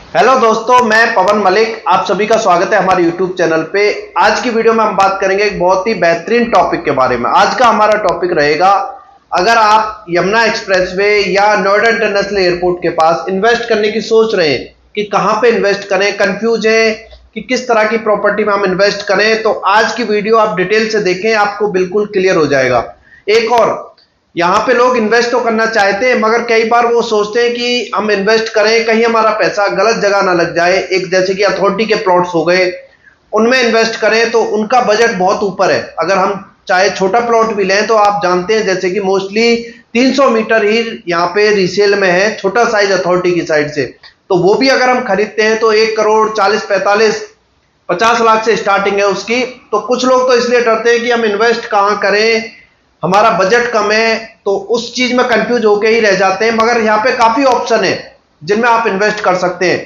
Hello दोस्तों, मैं पवन मलिक। आप सभी का स्वागत है हमारे यूट्यूब चैनल पे। आज की वीडियो में हम बात करेंगे एक बहुत ही बेहतरीन टॉपिक के बारे में। आज का हमारा टॉपिक रहेगा, अगर आप यमुना एक्सप्रेसवे या नोएडा इंटरनेशनल एयरपोर्ट के पास इन्वेस्ट करने की सोच रहे हैं कि कहां पे इन्वेस्ट करें, कंफ्यूज है कि किस तरह की प्रॉपर्टी में हम इन्वेस्ट करें, तो आज की वीडियो आप डिटेल से देखें, आपको बिल्कुल क्लियर हो जाएगा। एक और, यहाँ पे लोग इन्वेस्ट तो करना चाहते हैं मगर कई बार वो सोचते हैं कि हम इन्वेस्ट करें, कहीं हमारा पैसा गलत जगह ना लग जाए। एक जैसे कि अथॉरिटी के प्लॉट्स हो गए, उनमें इन्वेस्ट करें तो उनका बजट बहुत ऊपर है। अगर हम चाहे छोटा प्लॉट भी लें तो आप जानते हैं जैसे कि मोस्टली 300 मीटर ही यहाँ पे रीसेल में है, छोटा साइज अथॉरिटी की साइड से। तो वो भी अगर हम खरीदते हैं तो 1 करोड़ 40 45 50 लाख से स्टार्टिंग है उसकी। तो कुछ लोग तो इसलिए डरते हैं कि हम इन्वेस्ट कहाँ करें, हमारा बजट कम है, तो उस चीज में कंफ्यूज होके ही रह जाते हैं। मगर यहाँ पे काफी ऑप्शन है जिनमें आप इन्वेस्ट कर सकते हैं।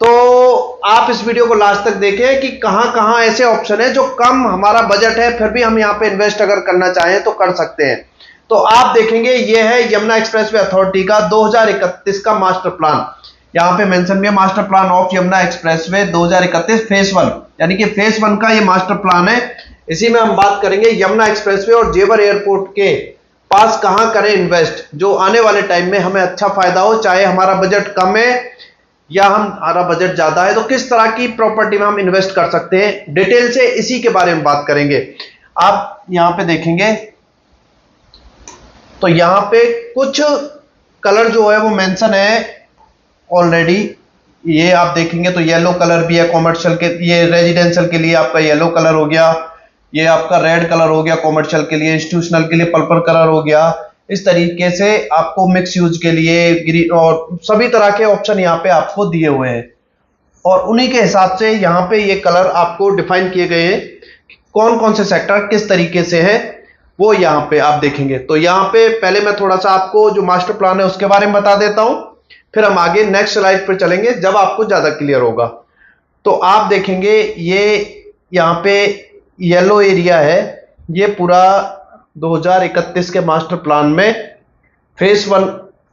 तो आप इस वीडियो को लास्ट तक देखें कि कहां कहां ऐसे ऑप्शन है जो कम हमारा बजट है, फिर भी हम यहाँ पे इन्वेस्ट अगर करना चाहें तो कर सकते हैं। तो आप देखेंगे ये है यमुना एक्सप्रेसवे अथॉरिटी का 2031 का मास्टर प्लान। यहाँ पे मेंशन भी है, master plan of Yamuna expressway 2031 phase 1, यानी कि फेज 1 का ये मास्टर प्लान है। इसी में हम बात करेंगे यमुना एक्सप्रेसवे और जेवर एयरपोर्ट के पास कहां करें इन्वेस्ट, जो आने वाले टाइम में हमें अच्छा फायदा हो, चाहे हमारा बजट कम है या हमारा बजट ज्यादा है, तो किस तरह की प्रॉपर्टी में हम इन्वेस्ट कर सकते हैं। डिटेल से इसी के बारे में बात करेंगे। आप यहां पे देखेंगे तो यहां पे कुछ कलर जो है वो मेंशन है ऑलरेडी। ये आप देखेंगे तो येलो कलर भी है कॉमर्शियल के, ये रेजिडेंशियल के लिए आपका येलो कलर हो गया, ये आपका रेड कलर हो गया कॉमर्शियल के लिए, इंस्टीट्यूशनल के लिए पर्पल कलर हो गया। इस तरीके से आपको मिक्स यूज के लिए ग्रीन और सभी तरह के ऑप्शन यहाँ पे आपको दिए हुए हैं, और उन्हीं के हिसाब से यहाँ पे ये कलर आपको डिफाइन किए गए हैं। कौन कौन से सेक्टर किस तरीके से है वो यहाँ पे आप देखेंगे। तो यहाँ पे पहले मैं थोड़ा सा आपको जो मास्टर प्लान है उसके बारे में बता देता हूं, फिर हम आगे नेक्स्ट स्लाइड पर चलेंगे जब आपको ज्यादा क्लियर होगा। तो आप देखेंगे ये यहाँ पे येलो एरिया है, ये पूरा 2031 के मास्टर प्लान में फेज 1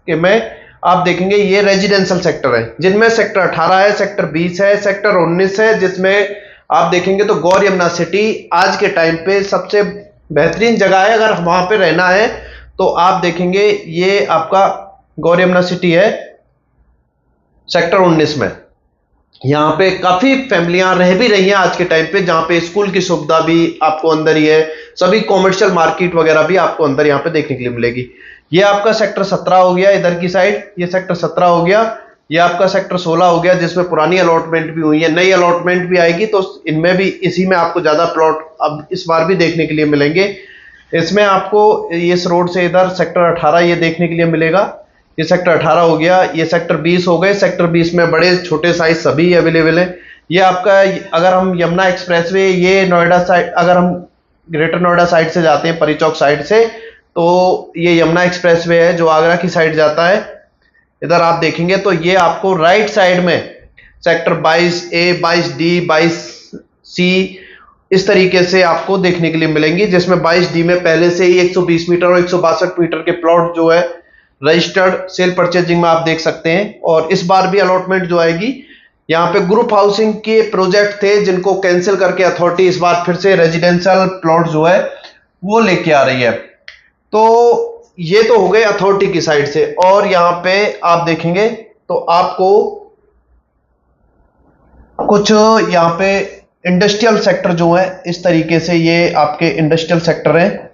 के में आप देखेंगे ये रेजिडेंशियल सेक्टर है, जिनमें सेक्टर 18 है, सेक्टर 20 है, सेक्टर 19 है, जिसमें आप देखेंगे तो गौर यमुना सिटी आज के टाइम पे सबसे बेहतरीन जगह है। अगर वहां पे रहना है तो आप देखेंगे ये आपका गौर यमुना सिटी है सेक्टर 19 में। यहाँ पे काफी फैमिलियां रह भी रही हैं आज के टाइम पे, जहाँ पे स्कूल की सुविधा भी आपको अंदर ही है, सभी कॉमर्शियल मार्केट वगैरह भी आपको अंदर यहाँ पे देखने के लिए मिलेगी। ये आपका सेक्टर 17 हो गया इधर की साइड, ये सेक्टर 17 हो गया। ये आपका सेक्टर 16 हो गया जिसमें पुरानी अलॉटमेंट भी हुई है, नई अलॉटमेंट भी आएगी, तो इनमें भी इसी में आपको ज्यादा प्लॉट अब इस बार भी देखने के लिए मिलेंगे। इसमें आपको इस रोड से इधर सेक्टर 18 ये देखने के लिए मिलेगा। ये सेक्टर 18 हो गया, ये सेक्टर 20 हो गए। सेक्टर 20 में बड़े छोटे साइज सभी अवेलेबल है। ये आपका, अगर हम यमुना एक्सप्रेसवे ये नोएडा साइड, अगर हम ग्रेटर नोएडा साइड से जाते हैं परी चौक साइड से, तो ये यमुना एक्सप्रेसवे है जो आगरा की साइड जाता है। इधर आप देखेंगे तो ये आपको राइट साइड में सेक्टर 22A 22D 22C इस तरीके से आपको देखने के लिए मिलेंगी, जिसमें 22D में पहले से ही 120 मीटर और 162 मीटर के प्लॉट जो है रजिस्टर्ड सेल परचेजिंग में आप देख सकते हैं। और इस बार भी अलॉटमेंट जो आएगी, यहाँ पे ग्रुप हाउसिंग के प्रोजेक्ट थे जिनको कैंसिल करके अथॉरिटी इस बार फिर से रेजिडेंशियल प्लॉट जो है वो लेके आ रही है। तो ये तो हो गए अथॉरिटी की साइड से। और यहाँ पे आप देखेंगे तो आपको कुछ यहाँ पे इंडस्ट्रियल सेक्टर जो है इस तरीके से, ये आपके इंडस्ट्रियल सेक्टर है,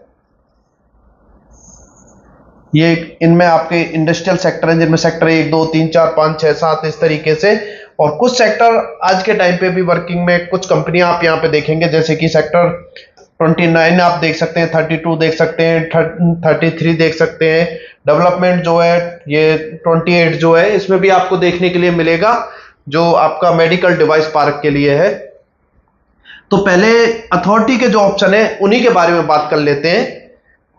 ये इनमें आपके इंडस्ट्रियल सेक्टर हैं जिनमें सेक्टर 1 2 3 4 5 6 7 इस तरीके से। और कुछ सेक्टर आज के टाइम पे भी वर्किंग में, कुछ कंपनियां आप यहाँ पे देखेंगे जैसे कि सेक्टर 29 आप देख सकते हैं, 32 देख सकते हैं, 33 देख सकते हैं। डेवलपमेंट जो है ये 28 जो है इसमें भी आपको देखने के लिए मिलेगा, जो आपका मेडिकल डिवाइस पार्क के लिए है। तो पहले अथॉरिटी के जो ऑप्शन है उन्हीं के बारे में बात कर लेते हैं।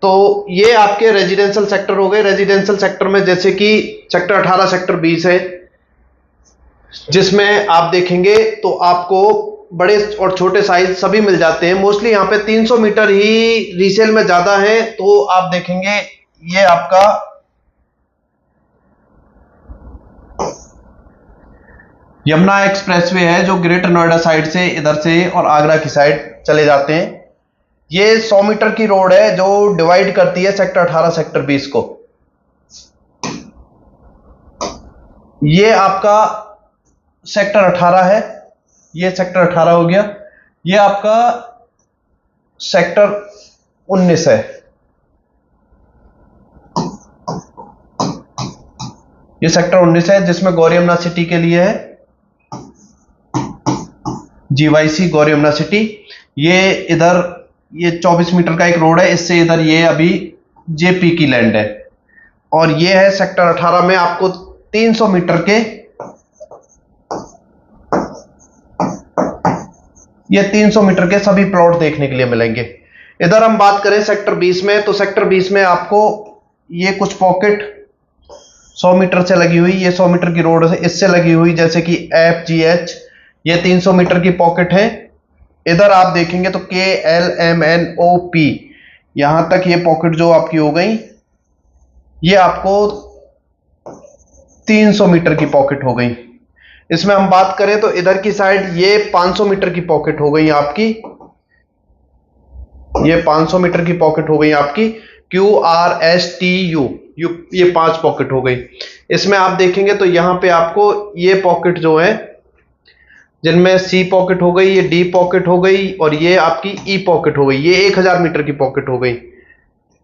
तो ये आपके रेजिडेंशियल सेक्टर हो गए। रेजिडेंशियल सेक्टर में जैसे कि सेक्टर 18 सेक्टर 20 है, जिसमें आप देखेंगे तो आपको बड़े और छोटे साइज सभी मिल जाते हैं। मोस्टली यहाँ पे 300 मीटर ही रीसेल में ज्यादा है। तो आप देखेंगे ये आपका, यमुना एक्सप्रेसवे है जो ग्रेटर नोएडा साइड से इधर से और आगरा की साइड चले जाते हैं। ये 100 मीटर की रोड है जो डिवाइड करती है सेक्टर 18 सेक्टर 20 को। ये आपका सेक्टर 18 है, ये सेक्टर 18 हो गया। ये आपका सेक्टर 19 है, ये सेक्टर 19 है जिसमें गौरी यमुना सिटी के लिए है, जीवाईसी गौरी यमुना सिटी। ये इधर ये 24 मीटर का एक रोड है, इससे इधर ये अभी जेपी की लैंड है। और ये है सेक्टर 18 में आपको 300 मीटर के, ये 300 मीटर के सभी प्लॉट देखने के लिए मिलेंगे। इधर हम बात करें सेक्टर 20 में, तो सेक्टर 20 में आपको ये कुछ पॉकेट 100 मीटर से लगी हुई, ये 100 मीटर की रोड है इससे लगी हुई, जैसे कि FGH, ये 300 मीटर की पॉकेट है। इधर आप देखेंगे तो KLMNOP, यहां तक ये पॉकेट जो आपकी हो गई, ये आपको 300 मीटर की पॉकेट हो गई। इसमें हम बात करें तो इधर की साइड ये 500 मीटर की पॉकेट हो गई आपकी, ये 500 मीटर की पॉकेट हो गई आपकी QRSTU, ये 5 पॉकेट हो गई। इसमें आप देखेंगे तो यहां पे आपको ये पॉकेट जो है, जिनमें C पॉकेट हो गई, ये D पॉकेट हो गई और ये आपकी E पॉकेट हो गई, ये 1000 मीटर की पॉकेट हो गई।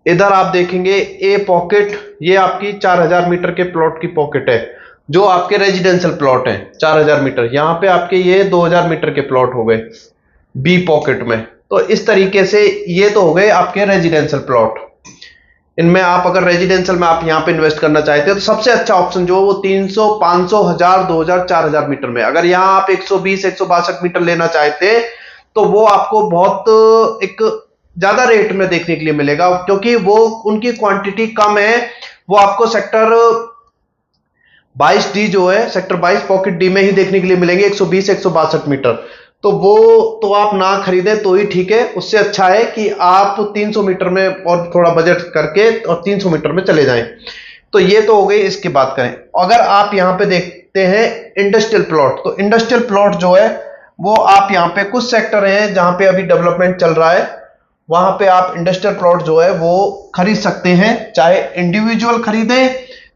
इधर आप देखेंगे A पॉकेट, ये आपकी 4000 मीटर के प्लॉट की पॉकेट है जो आपके रेजिडेंशियल प्लॉट हैं 4000 मीटर। यहां पे आपके ये 2000 मीटर के प्लॉट हो गए B पॉकेट में। तो इस तरीके से ये तो हो गए आपके रेजिडेंशियल प्लॉट। इनमें आप अगर रेजिडेंशियल में आप यहां पे इन्वेस्ट करना चाहते हैं तो सबसे अच्छा ऑप्शन जो है वो 300, 500, 1000, 2000, 4000 मीटर में। अगर यहां आप 120, 162 मीटर लेना चाहते हैं तो वो आपको बहुत एक ज्यादा रेट में देखने के लिए मिलेगा, क्योंकि वो उनकी क्वांटिटी कम है। वो आपको सेक्टर 22D जो है, सेक्टर 22 पॉकेट D में ही देखने के लिए मिलेंगे 120, 162 मीटर। तो वो तो आप ना खरीदें तो ही ठीक है, उससे अच्छा है कि आप 300 मीटर में और थोड़ा बजट करके और 300 मीटर में चले जाएं। तो ये तो हो गई, इसकी बात करें। अगर आप यहां पे देखते हैं इंडस्ट्रियल प्लॉट, तो इंडस्ट्रियल प्लॉट जो है वो आप यहां पे कुछ सेक्टर हैं जहां पे अभी डेवलपमेंट चल रहा है, वहां पे आप इंडस्ट्रियल प्लॉट जो है वो खरीद सकते हैं, चाहे इंडिविजुअल खरीदें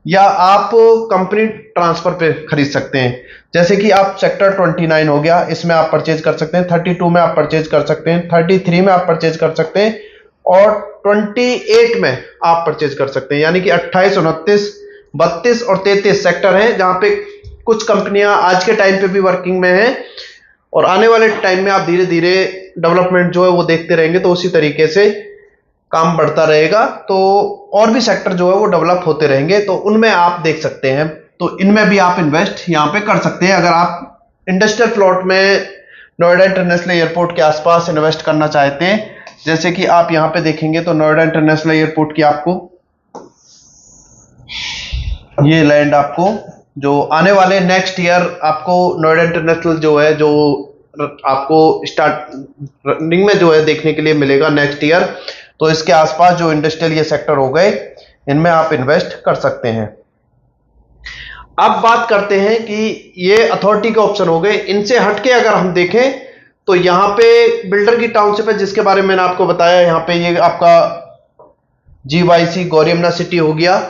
या आप कंपनी ट्रांसफर पे खरीद सकते हैं। जैसे कि आप सेक्टर 29 हो गया, इसमें आप परचेज कर सकते हैं, 32 में आप परचेज कर सकते हैं, 33 में आप परचेज कर सकते हैं और 28 में आप परचेज कर सकते हैं। यानी कि 28, 29, 32 और 33 सेक्टर हैं जहां पे कुछ कंपनियां आज के टाइम पे भी वर्किंग में हैं और आने वाले टाइम में आप धीरे धीरे डेवलपमेंट जो है वो देखते रहेंगे, तो उसी तरीके से काम बढ़ता रहेगा। तो और भी सेक्टर जो है वो डेवलप होते रहेंगे, तो उनमें आप देख सकते हैं। तो इनमें भी आप इन्वेस्ट यहां पे कर सकते हैं। अगर आप इंडस्ट्रियल प्लॉट में नोएडा इंटरनेशनल एयरपोर्ट के आसपास इन्वेस्ट करना चाहते हैं, जैसे कि आप यहां पे देखेंगे तो नोएडा इंटरनेशनल एयरपोर्ट की आपको ये लैंड आपको जो आने वाले नेक्स्ट ईयर आपको नोएडा इंटरनेशनल जो है, जो आपको स्टार्ट रनिंग में जो है देखने के लिए मिलेगा नेक्स्ट ईयर। तो इसके आसपास जो इंडस्ट्रियल ये सेक्टर हो गए, इनमें आप इन्वेस्ट कर सकते हैं। अब बात करते हैं कि ये अथॉरिटी के ऑप्शन हो गए, इनसे हटके अगर हम देखें तो यहां पे बिल्डर की टाउनशिप है, जिसके बारे में मैंने आपको बताया। यहां पे ये आपका GYC गौरी यमुना सिटी हो गया,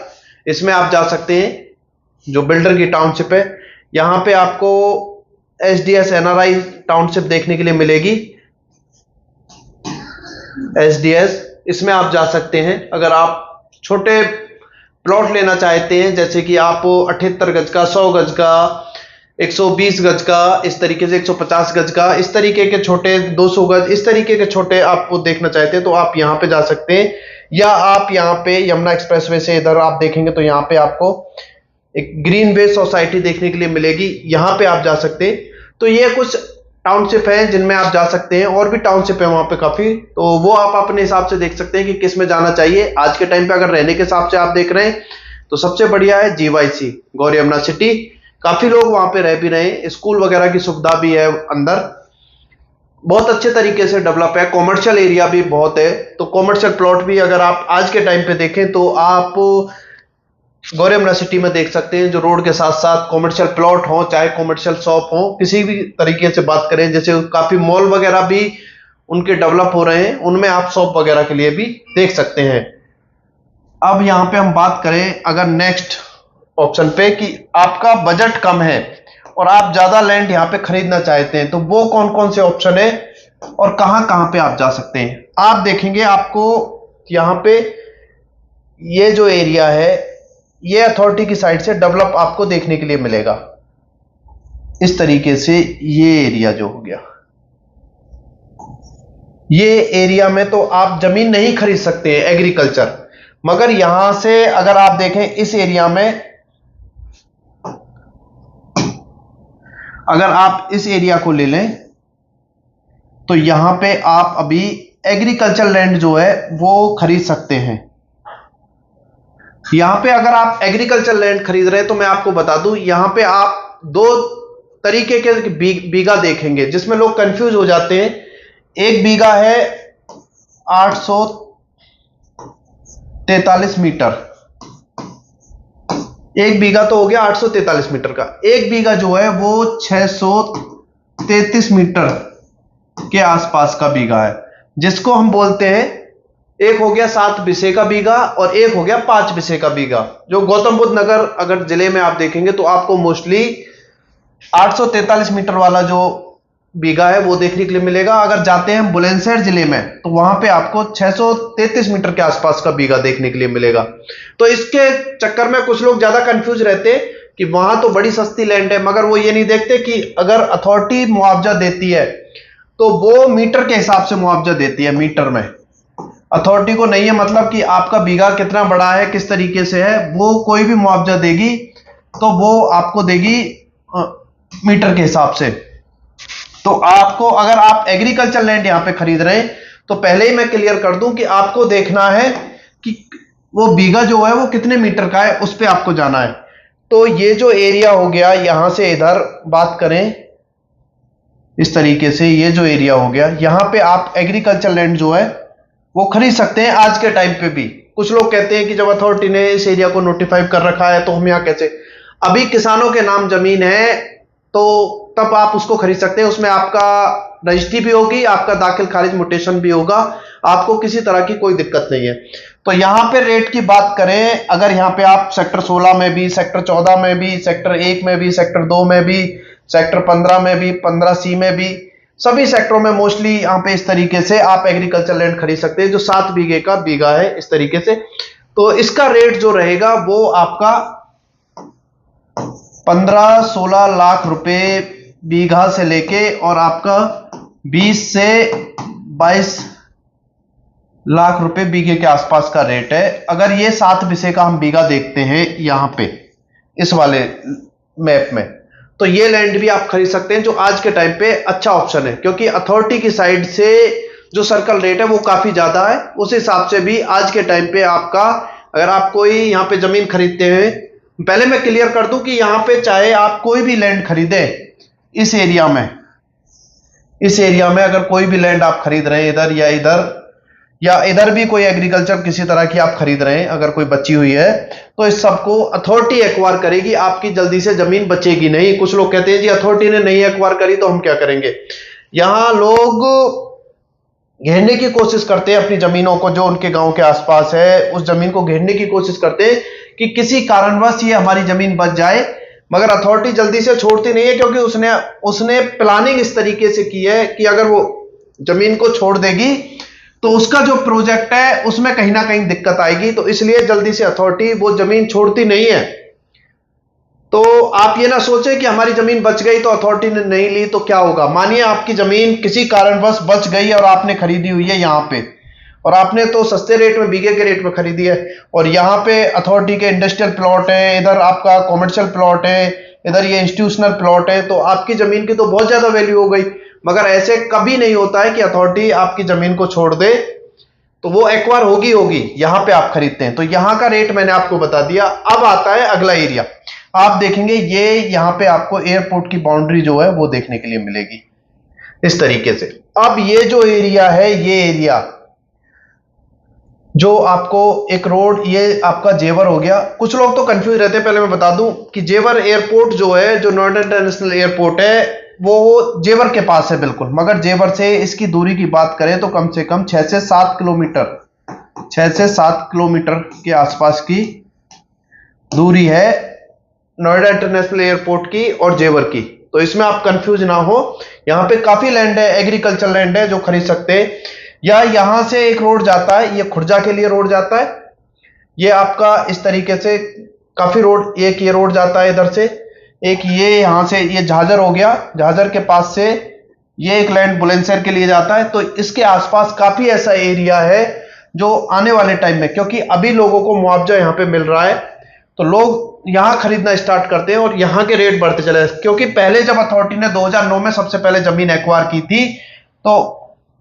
इसमें आप जा सकते हैं, जो बिल्डर की टाउनशिप है। यहां पे आपको SDS NRI टाउनशिप देखने के लिए मिलेगी, SDS, इसमें आप जा सकते हैं। अगर आप छोटे प्लॉट लेना चाहते हैं, जैसे कि आप 78 गज का, 100 गज का, 120 गज का, इस तरीके से 150 गज का, इस तरीके के छोटे 200 गज, इस तरीके के छोटे आपको देखना चाहते हैं तो आप यहां पे जा सकते हैं। या आप यहां पे यमुना एक्सप्रेसवे से इधर आप देखेंगे तो यहां पे आपको एक ग्रीन वे सोसाइटी देखने के लिए मिलेगी, यहां पे आप जा सकते हैं। तो ये कुछ टाउनशिप है जिनमें आप जा सकते हैं, और भी टाउनशिप है वहां पे काफी, तो वो आप अपने हिसाब से देख सकते हैं कि किस में जाना चाहिए। आज के टाइम पे अगर रहने के हिसाब से आप देख रहे हैं तो सबसे बढ़िया है GYC गौरी यमुना सिटी। काफी लोग वहां पे रह भी रहे हैं, स्कूल वगैरह की सुविधा भी है अंदर, बहुत अच्छे तरीके से डेवलप है, कॉमर्शियल एरिया भी बहुत है। तो कॉमर्शियल प्लॉट भी अगर आप आज के टाइम पे देखें तो आप गौरव सिटी में देख सकते हैं, जो रोड के साथ साथ कॉमर्शियल प्लॉट हो, चाहे कॉमर्शियल शॉप हो, किसी भी तरीके से बात करें, जैसे काफी मॉल वगैरह भी उनके डेवलप हो रहे हैं, उनमें आप शॉप वगैरह के लिए भी देख सकते हैं। अब यहां पे हम बात करें अगर नेक्स्ट ऑप्शन पे कि आपका बजट कम है और आप ज्यादा लैंड यहां पे खरीदना चाहते हैं, तो वो कौन कौन से ऑप्शन है और कहां कहां पे आप जा सकते हैं। आप देखेंगे आपको यहां पे ये जो एरिया है ये अथॉरिटी की साइड से डेवलप आपको देखने के लिए मिलेगा। इस तरीके से ये एरिया जो हो गया, ये एरिया में तो आप जमीन नहीं खरीद सकते हैं एग्रीकल्चर, मगर यहां से अगर आप देखें इस एरिया में, अगर आप इस एरिया को ले लें तो यहां पे आप अभी एग्रीकल्चर लैंड जो है वो खरीद सकते हैं। यहां पे अगर आप एग्रीकल्चर लैंड खरीद रहे हैं तो मैं आपको बता दूं, यहां पे आप दो तरीके के बीघा देखेंगे जिसमें लोग कंफ्यूज हो जाते हैं। एक बीघा है 843 मीटर, एक बीघा तो हो गया 843 मीटर का, एक बीघा जो है वो 633 मीटर के आसपास का बीघा है, जिसको हम बोलते हैं, एक हो गया 7 बिस्से का बीघा और एक हो गया 5 बिस्से का बीघा। जो गौतम बुद्ध नगर अगर जिले में आप देखेंगे तो आपको मोस्टली 843 मीटर वाला जो बीघा है वो देखने के लिए मिलेगा। अगर जाते हैं बुलंदशहर जिले में तो वहां पे आपको 633 मीटर के आसपास का बीघा देखने के लिए मिलेगा। तो इसके चक्कर में कुछ लोग ज्यादा कंफ्यूज रहते हैं कि वहां तो बड़ी सस्ती लैंड है, मगर वो ये नहीं देखते कि अगर अथॉरिटी मुआवजा देती है तो वो मीटर के हिसाब से मुआवजा देती है। मीटर में अथॉरिटी को नहीं है मतलब कि आपका बीघा कितना बड़ा है, किस तरीके से है, वो कोई भी मुआवजा देगी तो वो आपको देगी मीटर के हिसाब से। तो आपको अगर आप एग्रीकल्चर लैंड यहां पे खरीद रहे हैं तो पहले ही मैं क्लियर कर दूं कि आपको देखना है कि वो बीघा जो है वो कितने मीटर का है, उस पे आपको जाना है। तो ये जो एरिया हो गया, यहां से इधर बात करें इस तरीके से, ये जो एरिया हो गया, यहां पे आप एग्रीकल्चर लैंड जो है वो खरीद सकते हैं आज के टाइम पे भी। कुछ लोग कहते हैं कि जब अथॉरिटी ने इस एरिया को नोटिफाई कर रखा है तो हम यहां कैसे, अभी किसानों के नाम जमीन है तो तब आप उसको खरीद सकते हैं। उसमें आपका रजिस्ट्री भी होगी, आपका दाखिल खारिज म्यूटेशन भी होगा, आपको किसी तरह की कोई दिक्कत नहीं है। तो यहां पे रेट की बात करें, अगर यहां पे आप सेक्टर 16 में भी, सेक्टर 14 में भी, सेक्टर 1 में भी, सेक्टर 2 में भी, सेक्टर 15 में भी, 15C में भी, सभी सेक्टरों में मोस्टली यहां पे इस तरीके से आप एग्रीकल्चर लैंड खरीद सकते हैं जो 7 बीघे का बीघा है इस तरीके से। तो इसका रेट जो रहेगा वो आपका 15-16 लाख रुपए बीघा से लेके और आपका 20 से 22 लाख रुपए बीघे के आसपास का रेट है। अगर ये 7 बिस्से का हम बीघा देखते हैं यहां पे इस वाले मैप में, तो ये लैंड भी आप खरीद सकते हैं जो आज के टाइम पे अच्छा ऑप्शन है, क्योंकि अथॉरिटी की साइड से जो सर्कल रेट है वो काफी ज्यादा है। उस हिसाब से भी आज के टाइम पे आपका, अगर आप कोई यहां पे जमीन खरीदते हैं, पहले मैं क्लियर कर दूं कि यहां पे चाहे आप कोई भी लैंड खरीदे इस एरिया में, इस एरिया में अगर कोई भी लैंड आप खरीद रहे हैं इधर या इधर भी कोई एग्रीकल्चर किसी तरह की आप खरीद रहे हैं, अगर कोई बची हुई है तो इस सबको अथॉरिटी एक्वायर करेगी, आपकी जल्दी से जमीन बचेगी नहीं। कुछ लोग कहते हैं जी अथॉरिटी ने नहीं एक्वायर करी तो हम क्या करेंगे। यहां लोग घेरने की कोशिश करते हैं अपनी जमीनों को, जो उनके गांव के आसपास है उस जमीन को घेरने की कोशिश करते हैं कि किसी कारणवश ये हमारी जमीन बच जाए, मगर अथॉरिटी जल्दी से छोड़ती नहीं है, क्योंकि उसने प्लानिंग इस तरीके से की है कि अगर वो जमीन को छोड़ देगी तो उसका जो प्रोजेक्ट है उसमें कहीं ना कहीं दिक्कत आएगी, तो इसलिए जल्दी से अथॉरिटी वो जमीन छोड़ती नहीं है। तो आप ये ना सोचें कि हमारी जमीन बच गई तो अथॉरिटी ने नहीं ली तो क्या होगा। मानिए आपकी जमीन किसी कारणवश बच गई और आपने खरीदी हुई है यहां पे, और आपने तो सस्ते रेट में, बीघे के रेट में खरीदी है, और यहां पे अथॉरिटी के इंडस्ट्रियल प्लॉट है, इधर आपका कॉमर्शियल प्लॉट है, इधर ये इंस्टीट्यूशनल प्लॉट है, तो आपकी जमीन की तो बहुत ज्यादा वैल्यू हो गई। मगर ऐसे कभी नहीं होता है कि अथॉरिटी आपकी जमीन को छोड़ दे, तो वो एक्वायर होगी यहां पे आप खरीदते हैं। तो यहां का रेट मैंने आपको बता दिया। अब आता है अगला एरिया, आप देखेंगे ये यहां पे आपको एयरपोर्ट की बाउंड्री जो है वो देखने के लिए मिलेगी इस तरीके से। अब ये जो एरिया है, ये एरिया जो आपको एक रोड, ये आपका जेवर हो गया। कुछ लोग तो कंफ्यूज रहते हैं, पहले मैं बता दूं कि जेवर एयरपोर्ट जो है, जो नोएडा इंटरनेशनल एयरपोर्ट है, वो जेवर के पास है बिल्कुल। मगर जेवर से इसकी दूरी की बात करें तो कम से कम 6 से 7 किलोमीटर, 6 से 7 किलोमीटर के आसपास की दूरी है नोएडा इंटरनेशनल एयरपोर्ट की और जेवर की। तो इसमें आप कंफ्यूज ना हो। यहाँ पे काफी लैंड है, एग्रीकल्चर लैंड है जो खरीद सकते हैं। या यहां से एक रोड जाता है, ये खुर्जा के लिए रोड जाता है। ये आपका इस तरीके से काफी रोड, एक ये रोड जाता है इधर से, एक ये यहां से, ये झाझर हो गया, झाझर के पास से ये एक लैंड बुलंदशहर के लिए जाता है। तो इसके आसपास काफी ऐसा एरिया है जो आने वाले टाइम में, क्योंकि अभी लोगों को मुआवजा यहाँ पे मिल रहा है, तो लोग यहां खरीदना स्टार्ट करते हैं और यहां के रेट बढ़ते चले। क्योंकि पहले जब अथॉरिटी ने 2009 में सबसे पहले जमीन एक्वायर की थी, तो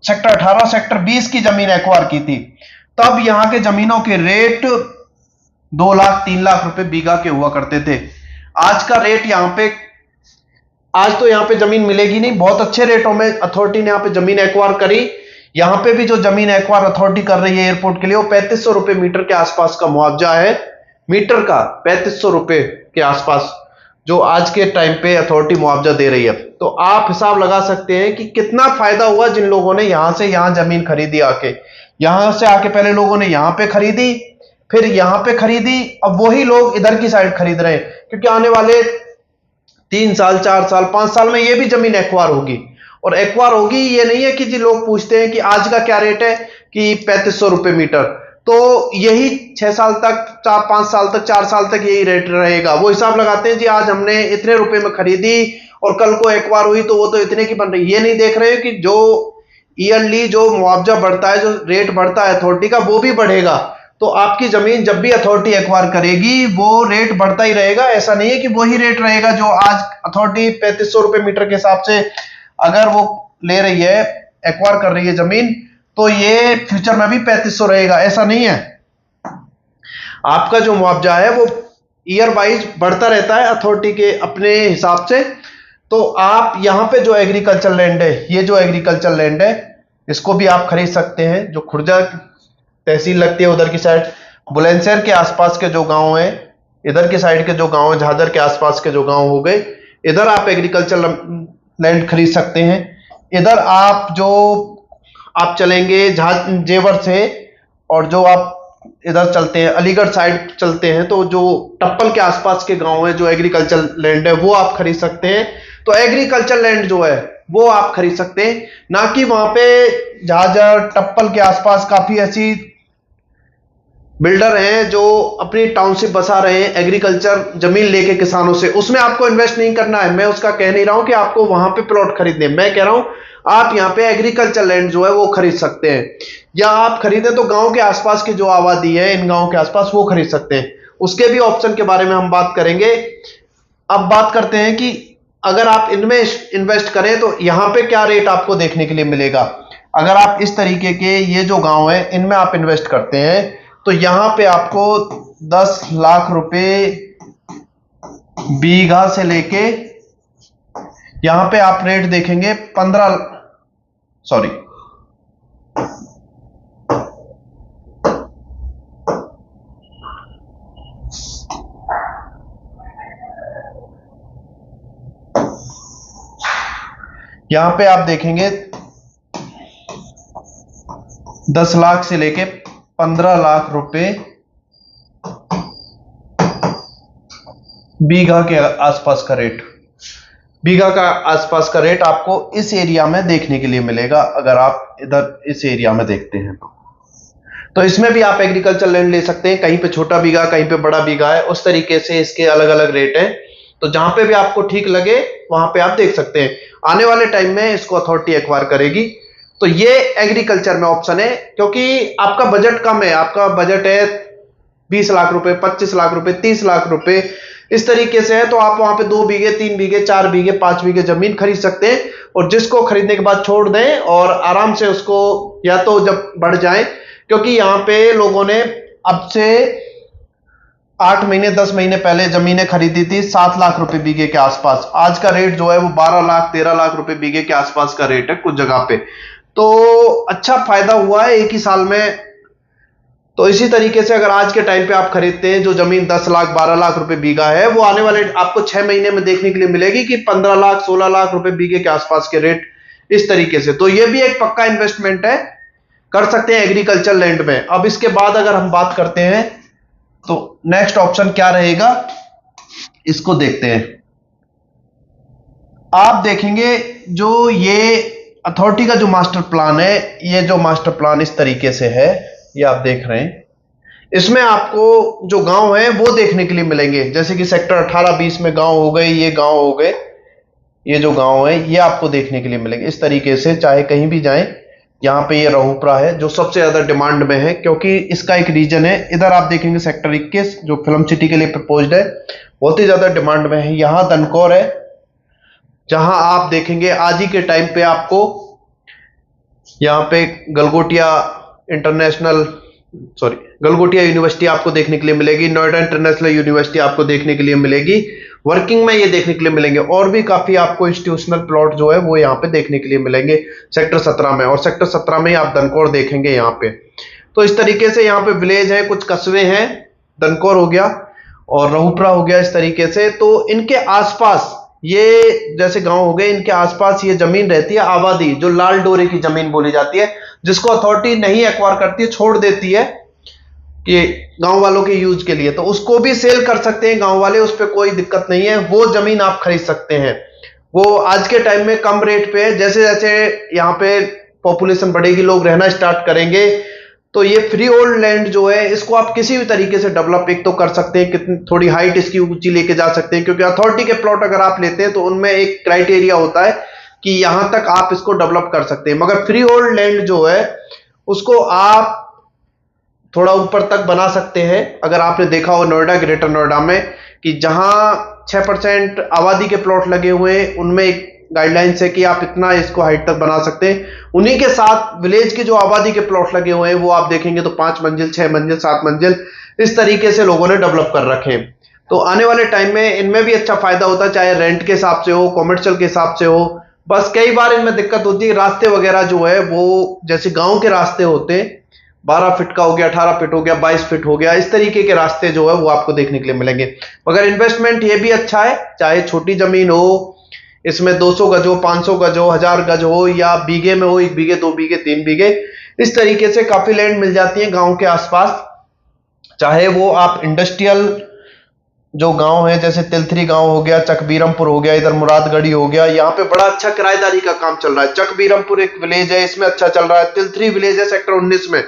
सेक्टर 18, सेक्टर 20 की जमीन एक्वायर की थी, तब यहां के जमीनों के रेट 2 लाख 3 लाख रुपए बीघा के हुआ करते थे। आज का रेट यहाँ पे, आज तो यहाँ पे जमीन मिलेगी नहीं, बहुत अच्छे रेटों में अथॉरिटी ने यहाँ पे जमीन एक्वायर करी। यहाँ पे भी जो जमीन एक्वायर अथॉरिटी कर रही है एयरपोर्ट के लिए, वो 3500 रुपए मीटर के आसपास का मुआवजा है, मीटर का 3500 रुपए के आसपास, जो आज के टाइम पे अथॉरिटी मुआवजा दे रही है। तो आप हिसाब लगा सकते हैं कि कितना फायदा हुआ जिन लोगों ने यहां से यहां जमीन खरीदी आके। यहां से आके पहले लोगों ने यहां पे खरीदी, फिर यहां पे खरीदी, अब वही लोग इधर की साइड खरीद रहे हैं, क्योंकि आने वाले 3 साल 4 साल 5 साल में ये भी जमीन एक्वायर होगी। और एक्वायर होगी, ये नहीं है कि जी लोग पूछते हैं कि आज का क्या रेट है, कि 3500 रुपए मीटर, तो यही 6 साल तक, 4-5 साल तक, 4 साल तक यही रेट रहेगा। वो हिसाब लगाते हैं जी आज हमने इतने रुपए में खरीदी और कल को एक्वायर हुई तो वो तो इतने की बन रही। ये नहीं देख रहे कि जो ईयरली जो मुआवजा बढ़ता है, जो रेट बढ़ता है अथॉरिटी का, वो भी बढ़ेगा। तो आपकी जमीन जब भी अथॉरिटी एक्वायर करेगी, वो रेट बढ़ता ही रहेगा। ऐसा नहीं है कि वही रेट रहेगा जो आज अथॉरिटी 3500 रुपए मीटर के हिसाब से अगर वो ले रही है, एक्वायर कर रही है जमीन, तो ये फ्यूचर में भी 3500 रहेगा, ऐसा नहीं है। आपका जो मुआवजा है वो ईयर वाइज बढ़ता रहता है अथॉरिटी के अपने हिसाब से। तो आप यहाँ पे जो एग्रीकल्चर लैंड है, ये जो एग्रीकल्चर लैंड है, इसको भी आप खरीद सकते हैं। जो खुर्जा तहसील लगती है उधर की साइड, बुलंदशहर के आसपास के जो गांव हैं, इधर की साइड के जो गांव है, झाझर के आसपास के जो गांव हो गए, इधर आप एग्रीकल्चर लैंड खरीद सकते हैं। इधर आप चलेंगे जेवर से, और जो आप इधर चलते हैं अलीगढ़ साइड चलते हैं, तो जो टप्पल के आसपास के गांव है, जो एग्रीकल्चर लैंड है, वो आप खरीद सकते हैं। तो एग्रीकल्चर लैंड जो है वो आप खरीद सकते हैं, ना कि वहां पे झाझर टप्पल के आसपास काफी ऐसी बिल्डर हैं जो अपनी टाउनशिप बसा रहे हैं एग्रीकल्चर जमीन लेके किसानों से। उसमें आपको इन्वेस्ट नहीं करना है। मैं उसका कह नहीं रहा हूं कि आपको वहां पे प्लॉट खरीदने, मैं कह रहा हूं आप यहाँ पे एग्रीकल्चर लैंड जो है वो खरीद सकते हैं। या आप खरीदें तो गांव के आसपास की जो आबादी है, इन गांव के आसपास, वो खरीद सकते हैं। उसके भी ऑप्शन के बारे में हम बात करेंगे। अब बात करते हैं कि अगर आप इनमें इन्वेस्ट करें तो यहाँ पे क्या रेट आपको देखने के लिए मिलेगा। अगर आप इस तरीके के ये जो गांव है इनमें आप इन्वेस्ट करते हैं, तो यहां पे आपको 10 लाख रुपए बीघा से लेके, यहां पे आप रेट देखेंगे 15, सॉरी, यहां पे आप देखेंगे 10 लाख से लेके 15 लाख रुपए बीघा के आसपास का रेट, बीघा का आसपास का रेट आपको इस एरिया में देखने के लिए मिलेगा। अगर आप इधर इस एरिया में देखते हैं तो इसमें भी आप एग्रीकल्चर लैंड ले सकते हैं। कहीं पे छोटा बीघा, कहीं पे बड़ा बीघा है, उस तरीके से इसके अलग अलग रेट हैं। तो जहां पे भी आपको ठीक लगे वहां पे आप देख सकते हैं। आने वाले टाइम में इसको अथॉरिटी एक्वायर करेगी। तो ये एग्रीकल्चर में ऑप्शन है, क्योंकि आपका बजट कम है। आपका बजट है 20 लाख रुपए, 25 लाख रुपए, 30 लाख रुपए, इस तरीके से है। तो आप वहां पे 2 बीघे, 3 बीघे, 4 बीघे, 5 बीघे जमीन खरीद सकते हैं, और जिसको खरीदने के बाद छोड़ दें और आराम से उसको, या तो जब बढ़ जाए, क्योंकि यहां पे लोगों ने अब से 8 महीने 10 महीने पहले जमीनें खरीदी थी 7 लाख रुपए बीघे के आसपास। आज का रेट जो है वो 12 लाख 13 लाख रुपए बीघे के आसपास का रेट है कुछ जगह पे। तो अच्छा फायदा हुआ है एक ही साल में तो इसी तरीके से अगर आज के टाइम पे आप खरीदते हैं, जो जमीन 10 लाख 12 लाख रुपए बीघा है, वो आने वाले आपको 6 महीने में देखने के लिए मिलेगी कि 15 लाख 16 लाख रुपए बीघे के आसपास के रेट, इस तरीके से। तो ये भी एक पक्का इन्वेस्टमेंट है, कर सकते हैं एग्रीकल्चर लैंड में। अब इसके बाद अगर हम बात करते हैं तो नेक्स्ट ऑप्शन क्या रहेगा, इसको देखते हैं। आप देखेंगे जो ये अथॉरिटी का जो मास्टर प्लान है, ये जो मास्टर प्लान इस तरीके से है, ये आप देख रहे हैं। इसमें आपको जो गांव है वो देखने के लिए मिलेंगे, जैसे कि सेक्टर 18-20 में गांव हो गए, ये गांव हो गए, ये जो गांव है ये आपको देखने के लिए मिलेंगे इस तरीके से। चाहे कहीं भी जाएं, यहाँ पे ये रहुपुरा है जो सबसे ज्यादा डिमांड में है, क्योंकि इसका एक रीजन है। इधर आप देखेंगे सेक्टर 21 जो फिल्म सिटी के लिए प्रपोज्ड है, बहुत ही ज्यादा डिमांड में है। यहाँ दनकौर है, जहां आप देखेंगे आज ही के टाइम पे आपको यहाँ पे गलगोटिया यूनिवर्सिटी आपको देखने के लिए मिलेगी, नोएडा इंटरनेशनल यूनिवर्सिटी आपको देखने के लिए मिलेगी, वर्किंग में ये देखने के लिए मिलेंगे। और भी काफी आपको इंस्टीट्यूशनल प्लॉट जो है वो यहाँ पे देखने के लिए मिलेंगे सेक्टर 17 में, और सेक्टर 17 में ही आप दनकौर देखेंगे यहाँ पे। तो इस तरीके से यहाँ पे विलेज है, कुछ कस्बे हैं, दनकौर हो गया और रहुपुरा हो गया, इस तरीके से। तो इनके आसपास ये जैसे गांव हो गए, इनके आसपास ये जमीन रहती है आबादी, जो लाल डोरे की जमीन बोली जाती है, जिसको अथॉरिटी नहीं एक्वायर करती है, छोड़ देती है कि गांव वालों के यूज के लिए। तो उसको भी सेल कर सकते हैं गांव वाले, उस पर कोई दिक्कत नहीं है, वो जमीन आप खरीद सकते हैं। वो आज के टाइम में कम रेट पे है, जैसे जैसे यहाँ पे पॉपुलेशन बढ़ेगी, लोग रहना स्टार्ट करेंगे, तो ये फ्री होल्ड लैंड जो है इसको आप किसी भी तरीके से डेवलप एक तो कर सकते हैं, कितनी थोड़ी हाइट इसकी ऊंची लेके जा सकते हैं, क्योंकि अथॉरिटी के प्लॉट अगर आप लेते हैं तो उनमें एक क्राइटेरिया होता है कि यहां तक आप इसको डेवलप कर सकते हैं। मगर फ्री होल्ड लैंड जो है उसको आप थोड़ा ऊपर तक बना सकते हैं। अगर आपने देखा हो नोएडा, ग्रेटर नोएडा में, कि जहां 6% आबादी के प्लॉट लगे हुए हैं, उनमें एक गाइडलाइंस है कि आप इतना इसको हाइट तक बना सकते हैं। उन्हीं के साथ विलेज के जो आबादी के प्लॉट लगे हुए हैं वो आप देखेंगे तो 5 मंजिल, 6 मंजिल, 7 मंजिल, इस तरीके से लोगों ने डेवलप कर रखे हैं। तो आने वाले टाइम में इनमें भी अच्छा फायदा होता है, चाहे रेंट के हिसाब से हो, कॉमर्शियल के हिसाब से हो। बस कई बार इनमें दिक्कत होती है, रास्ते वगैरह जो है वो जैसे गांव के रास्ते होते हैं, 12 फीट का हो गया, 18 फीट हो गया, 22 फीट हो गया, इस तरीके के रास्ते जो है वो आपको देखने के लिए मिलेंगे। मगर इन्वेस्टमेंट ये भी अच्छा है, चाहे छोटी जमीन हो, इसमें 200 गज हो, 500 गज हो, 1000 गज हो, या बीघे में हो, 1 बीघे, 2 बीघे, 3 बीघे, इस तरीके से काफी लैंड मिल जाती है गांव के आसपास। चाहे वो आप इंडस्ट्रियल जो गांव है, जैसे तिलथरी गांव हो गया, चकबीरमपुर हो गया, इधर मुरादगढ़ी हो गया, यहाँ पे बड़ा अच्छा किराएदारी का काम चल रहा है। चकबीरमपुर एक विलेज है, इसमें अच्छा चल रहा है। तिलथरी विलेज है सेक्टर 19 में,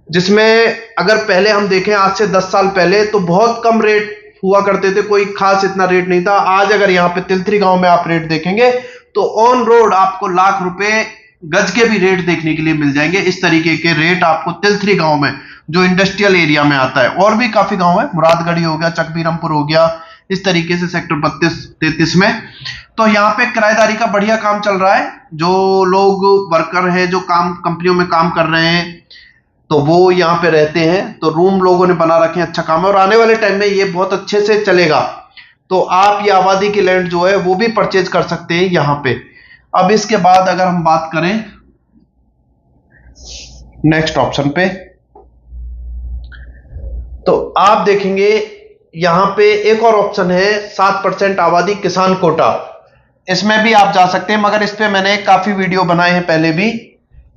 जिसमें अगर पहले हम देखें आज से 10 साल पहले तो बहुत कम रेट हुआ करते थे, कोई खास इतना रेट नहीं था। आज अगर यहाँ पे तिलथरी गांव में आप रेट देखेंगे तो ऑन रोड आपको लाख रुपए गज के भी रेट देखने के लिए मिल जाएंगे। इस तरीके के रेट आपको तिलथरी गांव में, जो इंडस्ट्रियल एरिया में आता है। और भी काफी गांव है, मुरादगढ़ी हो गया, चकबीरमपुर हो गया, इस तरीके से सेक्टर 32-33 में। तो यहाँ पे किराएदारी का बढ़िया काम चल रहा है। जो लोग वर्कर है, जो काम कंपनियों में काम कर रहे हैं, तो वो यहाँ पे रहते हैं, तो रूम लोगों ने बना रखे हैं, अच्छा काम है। और आने वाले टाइम में ये बहुत अच्छे से चलेगा। तो आप ये आबादी की लैंड जो है वो भी परचेज कर सकते हैं यहाँ पे। अब इसके बाद अगर हम बात करें नेक्स्ट ऑप्शन पे, तो आप देखेंगे यहाँ पे एक और ऑप्शन है 7% आबादी किसान कोटा। इसमें भी आप जा सकते हैं, मगर इस पे मैंने काफी वीडियो बनाए हैं पहले भी,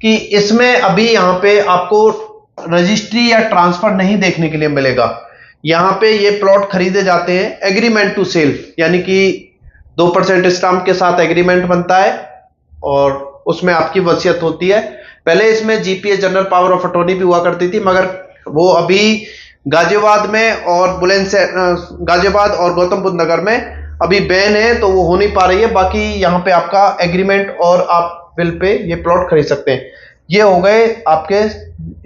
कि इसमें अभी यहाँ पे आपको रजिस्ट्री या ट्रांसफर नहीं देखने के लिए मिलेगा। यहाँ पे ये प्लॉट खरीदे जाते हैं एग्रीमेंट टू सेल, यानी कि 2% स्टाम्प के साथ एग्रीमेंट बनता है और उसमें आपकी वसीयत होती है। पहले इसमें GPA general power of attorney भी हुआ करती थी, मगर वो अभी गाजियाबाद में और गाजियाबाद और गौतम बुद्ध नगर में अभी बैन है, तो वो हो नहीं पा रही है। बाकी यहाँ पे आपका एग्रीमेंट और आप बिल पे ये प्लॉट खरीद सकते हैं। ये हो गए आपके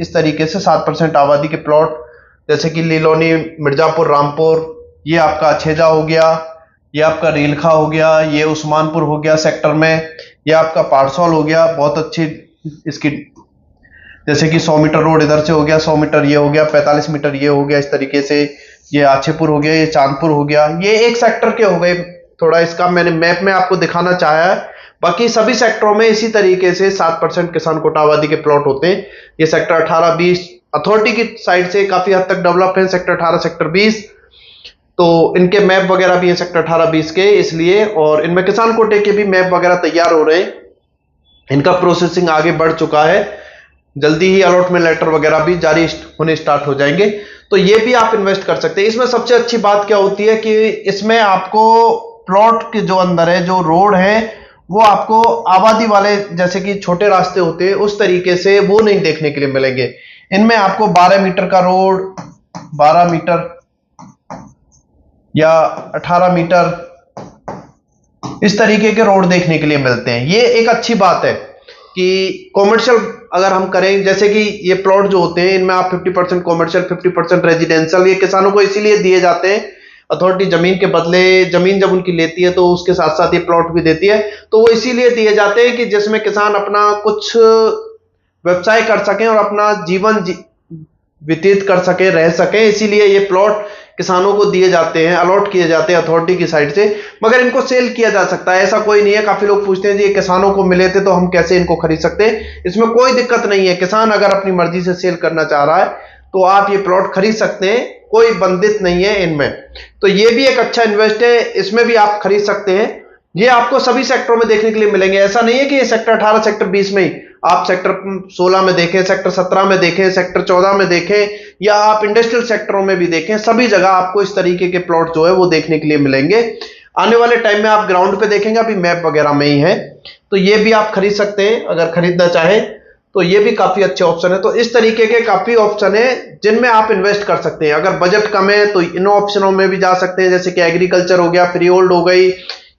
इस तरीके से 7% आबादी के प्लॉट, जैसे कि लीलोनी, मिर्जापुर, रामपुर, ये आपका छेजा हो गया, ये आपका रेलखा हो गया, ये उस्मानपुर हो गया सेक्टर में, ये आपका पारसौल हो गया, बहुत अच्छी इसकी, जैसे कि 100 मीटर रोड इधर से हो गया, 100 मीटर ये हो गया, 45 मीटर ये हो गया, इस तरीके से ये आछेपुर हो गया, ये चांदपुर हो गया। ये एक सेक्टर के हो गए, थोड़ा इसका मैंने मैप में आपको दिखाना चाहा है। बाकी सभी सेक्टरों में इसी तरीके से 7% किसान कोटा आबादी के प्लॉट होते हैं। ये सेक्टर 18, 20, अथॉरिटी की साइड से काफी हद तक डेवलप है, सेक्टर 18 सेक्टर 20, तो इनके मैप वगैरह भी है सेक्टर 18 20 के इसलिए, और इनमें किसान कोटे के भी मैप वगैरह तैयार हो रहे हैं, इनका प्रोसेसिंग आगे बढ़ चुका है, जल्दी ही अलॉटमेंट लेटर वगैरह भी जारी होने स्टार्ट हो जाएंगे। तो ये भी आप इन्वेस्ट कर सकते हैं। इसमें सबसे अच्छी बात क्या होती है कि इसमें आपको प्लॉट के जो अंदर है जो रोड है वो आपको आबादी वाले जैसे कि छोटे रास्ते होते हैं उस तरीके से वो नहीं देखने के लिए मिलेंगे। इनमें आपको 12 मीटर का रोड, 12 मीटर या 18 मीटर इस तरीके के रोड देखने के लिए मिलते हैं। ये एक अच्छी बात है कि कॉमर्शियल अगर हम करें, जैसे कि ये प्लॉट जो होते हैं इनमें आप 50% कॉमर्शियल 50% रेजिडेंशियल, ये किसानों को इसीलिए दिए जाते हैं, अथॉरिटी जमीन के बदले जमीन जब उनकी लेती है तो उसके साथ साथ ये प्लॉट भी देती है, तो वो इसीलिए दिए जाते हैं कि जिसमें किसान अपना कुछ व्यवसाय कर सकें और अपना जीवन व्यतीत कर सके, रह सके, इसीलिए ये प्लॉट किसानों को दिए जाते हैं, अलॉट किए जाते हैं अथॉरिटी की साइड से। मगर इनको सेल किया जा सकता है, ऐसा कोई नहीं है। काफी लोग पूछते हैं जी ये किसानों को मिले थे तो हम कैसे इनको खरीद सकते हैं। इसमें कोई दिक्कत नहीं है, किसान अगर अपनी मर्जी से सेल करना चाह रहा है तो आप ये प्लॉट खरीद सकते हैं, कोई बंदित नहीं है इनमें। तो ये भी एक अच्छा इन्वेस्ट है, इसमें भी आप खरीद सकते हैं। ये आपको सभी सेक्टरों में देखने के लिए मिलेंगे, ऐसा नहीं है कि ये सेक्टर 18 सेक्टर 20 में ही, आप सेक्टर 16 में देखें, सेक्टर 17 में देखें, सेक्टर 14 में देखें, या आप इंडस्ट्रियल सेक्टरों में भी देखें, सभी जगह आपको इस तरीके के प्लॉट जो है वो देखने के लिए मिलेंगे। आने वाले टाइम में आप ग्राउंड पे देखेंगे, अभी मैप वगैरह में ही है, तो ये भी आप खरीद सकते हैं अगर खरीदना चाहें, तो ये भी काफी अच्छे ऑप्शन है। तो इस तरीके के काफी ऑप्शन है जिनमें आप इन्वेस्ट कर सकते हैं। अगर बजट कम है तो इन ऑप्शनों में भी जा सकते हैं, जैसे कि एग्रीकल्चर हो गया, फ्री होल्ड हो गई,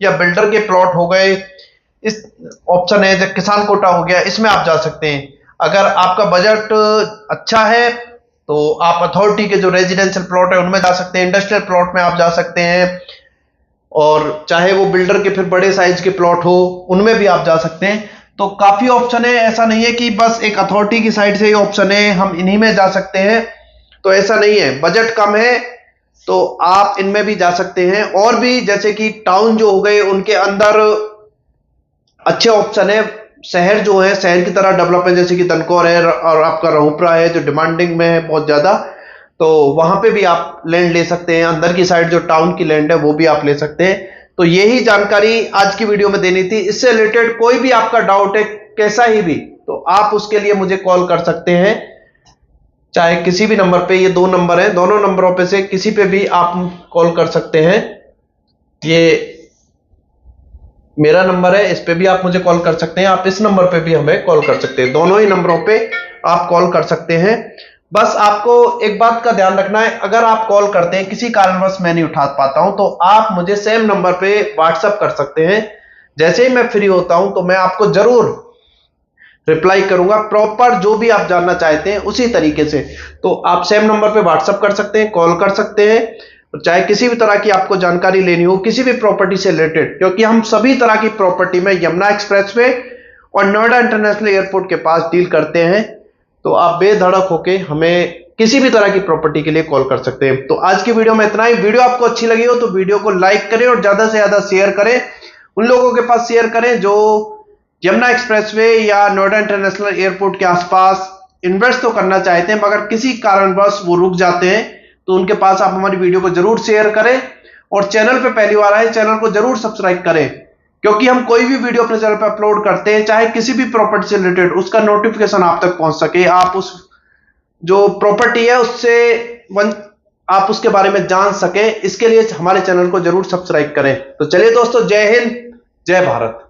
या बिल्डर के प्लॉट हो गए, इस ऑप्शन है, जब किसान कोटा हो गया, इसमें आप जा सकते हैं। अगर आपका बजट अच्छा है तो आप अथॉरिटी के जो रेजिडेंशियल प्लॉट है उनमें जा सकते हैं, इंडस्ट्रियल प्लॉट में आप जा सकते हैं, और चाहे वो बिल्डर के फिर बड़े साइज के प्लॉट हो उनमें भी आप जा सकते हैं। तो काफी ऑप्शन है, ऐसा नहीं है कि बस एक अथॉरिटी की साइड से ही ऑप्शन है हम इन्हीं में जा सकते हैं, तो ऐसा नहीं है। बजट कम है तो आप इनमें भी जा सकते हैं, और भी जैसे कि टाउन जो हो गए उनके अंदर अच्छे ऑप्शन है। शहर जो है शहर की तरह डेवलप है, जैसे कि दनकौर है और आपका रहुपरा है जो डिमांडिंग में है बहुत ज्यादा, तो वहां पे भी आप लैंड ले सकते हैं। अंदर की साइड जो टाउन की लैंड है वो भी आप ले सकते हैं। तो यही जानकारी आज की वीडियो में देनी थी। इससे रिलेटेड कोई भी आपका डाउट है कैसा ही भी, तो आप उसके लिए मुझे कॉल कर सकते हैं, चाहे किसी भी नंबर पे, ये 2 नंबर हैं, दोनों नंबरों पे से किसी पे भी आप कॉल कर सकते हैं। ये मेरा नंबर है, इस पे भी आप मुझे कॉल कर सकते हैं, आप इस नंबर पे भी हमें कॉल कर सकते हैं, दोनों ही नंबरों पे आप कॉल कर सकते हैं। बस आपको एक बात का ध्यान रखना है, अगर आप कॉल करते हैं किसी कारणवश मैं नहीं उठा पाता हूं तो आप मुझे सेम नंबर पे व्हाट्सएप कर सकते हैं। जैसे ही मैं फ्री होता हूं तो मैं आपको जरूर रिप्लाई करूंगा, प्रॉपर जो भी आप जानना चाहते हैं उसी तरीके से। तो आप सेम नंबर पे व्हाट्सएप कर सकते हैं, कॉल कर सकते हैं, चाहे किसी भी तरह की आपको जानकारी लेनी हो किसी भी प्रॉपर्टी से रिलेटेड, क्योंकि हम सभी तरह की प्रॉपर्टी में यमुना एक्सप्रेसवे और नोएडा इंटरनेशनल एयरपोर्ट के पास डील करते हैं। तो आप बेधड़क होके हमें किसी भी तरह की प्रॉपर्टी के लिए कॉल कर सकते हैं। तो आज की वीडियो में इतना ही। वीडियो आपको अच्छी लगी हो तो वीडियो को लाइक करें और ज्यादा से ज्यादा शेयर करें, उन लोगों के पास शेयर करें जो यमुना एक्सप्रेसवे या नोएडा इंटरनेशनल एयरपोर्ट के आसपास इन्वेस्ट तो करना चाहते हैं मगर किसी कारणवश वो रुक जाते हैं, तो उनके पास आप हमारी वीडियो को जरूर शेयर करें। और चैनल पे पहली बार आए चैनल को जरूर सब्सक्राइब करें, क्योंकि हम कोई भी वीडियो अपने चैनल पे अपलोड करते हैं चाहे किसी भी प्रॉपर्टी से रिलेटेड, उसका नोटिफिकेशन आप तक पहुंच सके, आप उस जो प्रॉपर्टी है उससे आप उसके बारे में जान सके, इसके लिए हमारे चैनल को जरूर सब्सक्राइब करें। तो चलिए दोस्तों, जय हिंद, जय भारत।